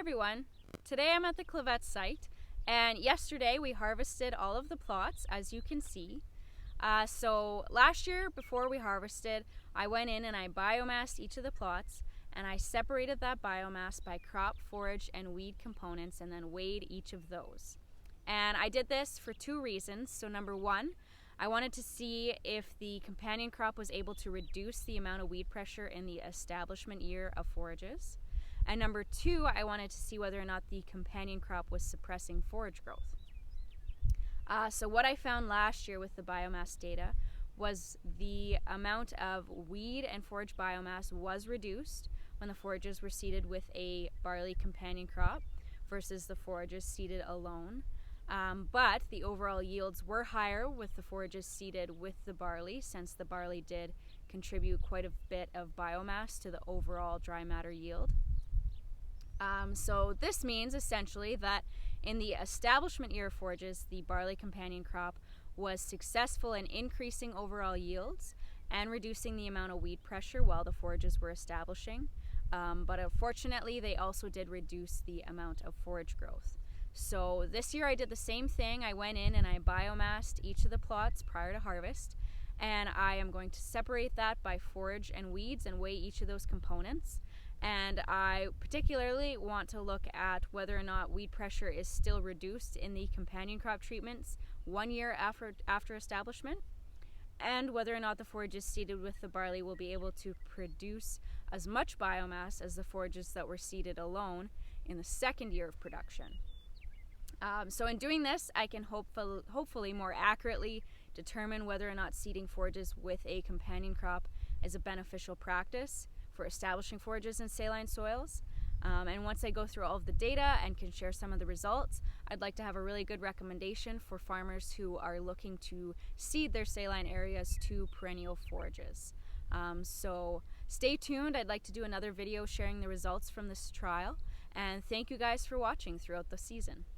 everyone, today I'm at the clavette site, and yesterday we harvested all of the plots, as you can see. So last year before we harvested, I went in and I biomassed each of the plots, and I separated that biomass by crop, forage, and weed components and then weighed each of those. And I did this for two reasons. So number one, I wanted to see if the companion crop was able to reduce the amount of weed pressure in the establishment year of forages. And number two, I wanted to see whether or not the companion crop was suppressing forage growth. So what I found last year with the biomass data was the amount of weed and forage biomass was reduced when the forages were seeded with a barley companion crop versus the forages seeded alone. But the overall yields were higher with the forages seeded with the barley, since the barley did contribute quite a bit of biomass to the overall dry matter yield. So this means essentially that in the establishment year of forages, the barley companion crop was successful in increasing overall yields and reducing the amount of weed pressure while the forages were establishing. But unfortunately, they also did reduce the amount of forage growth. So this year I did the same thing. I went in and I biomassed each of the plots prior to harvest, and I am going to separate that by forage and weeds and weigh each of those components. And I particularly want to look at whether or not weed pressure is still reduced in the companion crop treatments 1 year after establishment, and whether or not the forages seeded with the barley will be able to produce as much biomass as the forages that were seeded alone in the second year of production. So in doing this, I can hopefully more accurately determine whether or not seeding forages with a companion crop is a beneficial practice for establishing forages in saline soils. And once I go through all of the data and can share some of the results, I'd like to have a really good recommendation for farmers who are looking to seed their saline areas to perennial forages. So stay tuned. I'd like to do another video sharing the results from this trial. And thank you guys for watching throughout the season.